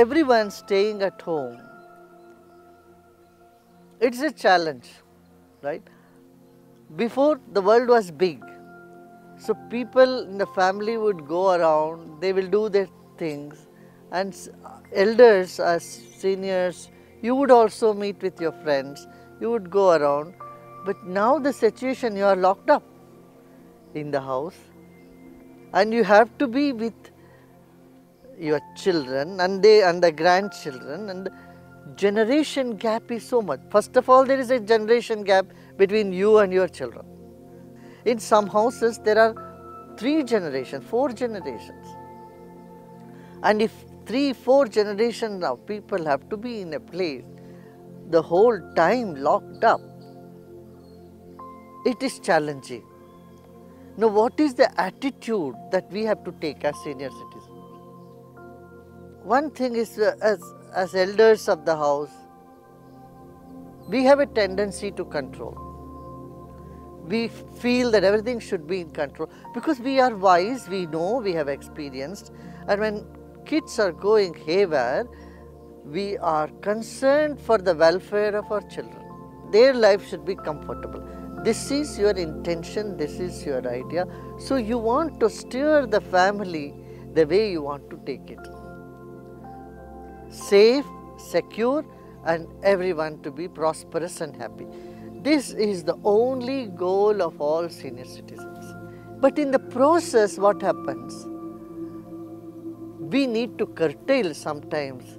everyone staying at home, it's a challenge, right? Before, the world was big, so people in the family would go around, they will do their things, and elders as seniors, you would also meet with your friends, you would go around. But now the situation, you are locked up in the house and you have to be with your children and the grandchildren, and generation gap is so much. First of all, there is a generation gap between you and your children. In some houses, there are 3 generations, 4 generations. And if 3, 4 generations of people have to be in a place the whole time locked up, it is challenging. Now, what is the attitude that we have to take as senior citizens? One thing is, as elders of the house, we have a tendency to control. We feel that everything should be in control because we are wise, we know, we have experienced, and when kids are going haywire, we are concerned for the welfare of our children. Their life should be comfortable. This is your intention, this is your idea, so you want to steer the family the way you want to take it. Safe, secure, and everyone to be prosperous and happy. This is the only goal of all senior citizens. But in the process, what happens? We need to curtail sometimes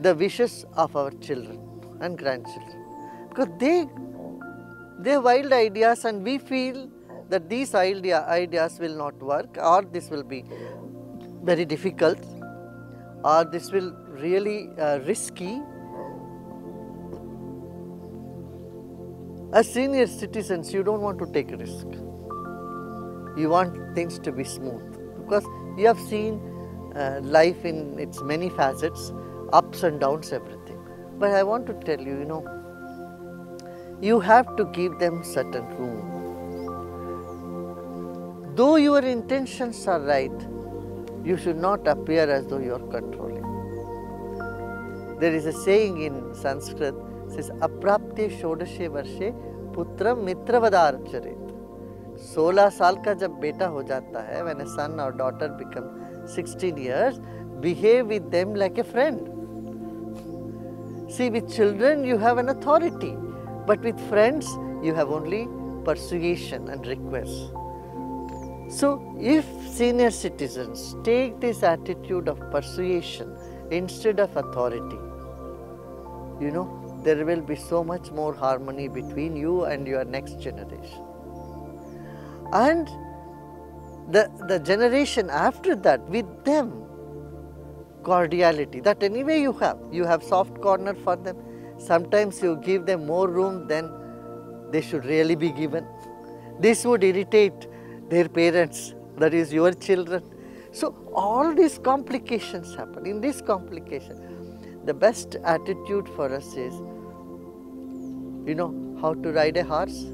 the wishes of our children and grandchildren, because they have wild ideas and we feel that these ideas will not work, or this will be very difficult, or this will really risky. As senior citizens, you don't want to take a risk. You want things to be smooth because you have seen life in its many facets, ups and downs, everything. But I want to tell you, you have to give them certain room. Though your intentions are right, you should not appear as though you are controlling. There is a saying in Sanskrit, says, "Aprapte shodashe varshe putram mitravadar-charet." 16 साल का जब बेटा हो जाता है, when a son or daughter become 16 years, behave with them like a friend. See, with children you have an authority, but with friends you have only persuasion and request. So, if senior citizens take this attitude of persuasion instead of authority, there will be so much more harmony between you and your next generation. And the generation after that, with them, cordiality, that anyway you have soft corner for them. Sometimes you give them more room than they should really be given. This would irritate their parents, that is your children. So all these complications happen. In this complication, the best attitude for us is, how to ride a horse?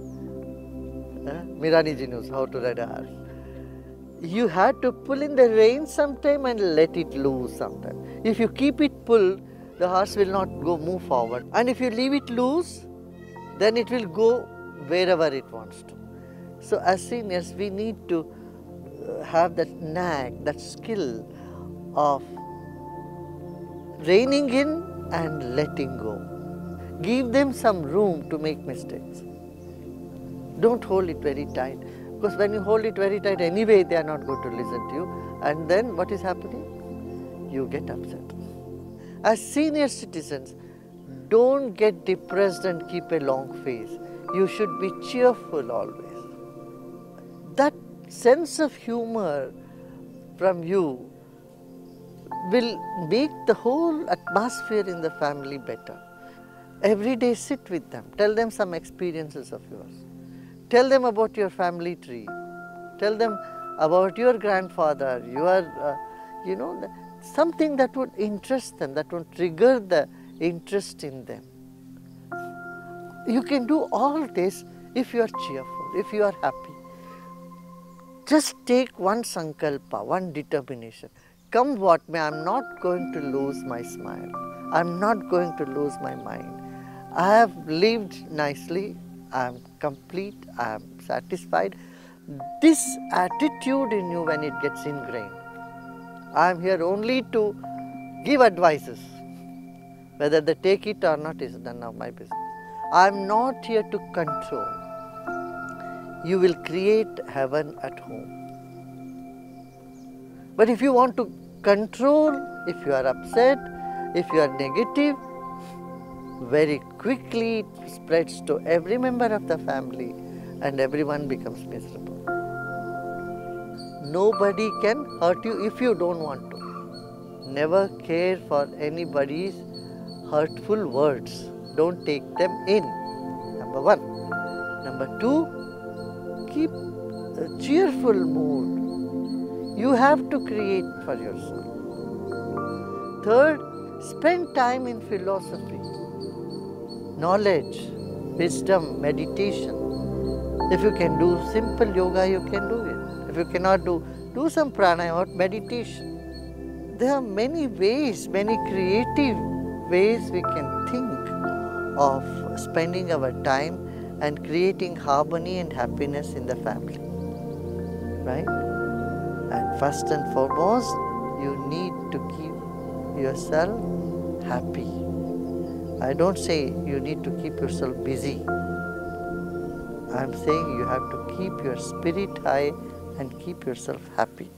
Mirani ji knows how to ride a horse. You have to pull in the reins sometime and let it loose sometime. If you keep it pulled, the horse will not move forward. And if you leave it loose, then it will go wherever it wants to. So as seniors, we need to have that knack, that skill of reining in and letting go. Give them some room to make mistakes. Don't hold it very tight, because when you hold it very tight, anyway they are not going to listen to you, and then what is happening? You get upset. As senior citizens, don't get depressed and keep a long face. You should be cheerful always. That sense of humor from you will make the whole atmosphere in the family better. Every day sit with them, tell them some experiences of yours. Tell them about your family tree. Tell them about your grandfather, something that would interest them, that would trigger the interest in them. You can do all this if you are cheerful, if you are happy. Just take one sankalpa, one determination. come what may, I am not going to lose my smile. I am not going to lose my mind. I have lived nicely, I am complete, I am satisfied. This attitude in you, when it gets ingrained, I am here only to give advices. Whether they take it or not is none of my business. I am not here to control. You will create heaven at home. But if you want to control, if you are upset, if you are negative, very quickly it spreads to every member of the family and everyone becomes miserable. Nobody can hurt you if you don't want to. Never care for anybody's hurtful words. Don't take them in. Number one. Number two, keep a cheerful mood. You have to create for yourself. Third, spend time in philosophy, knowledge, wisdom, meditation. If you can do simple yoga, you can do it. If you cannot do some pranayama or meditation. There are many ways, many creative ways we can think of spending our time and creating harmony and happiness in the family, right? And first and foremost, you need to keep yourself happy. I don't say you need to keep yourself busy. I am saying you have to keep your spirit high and keep yourself happy.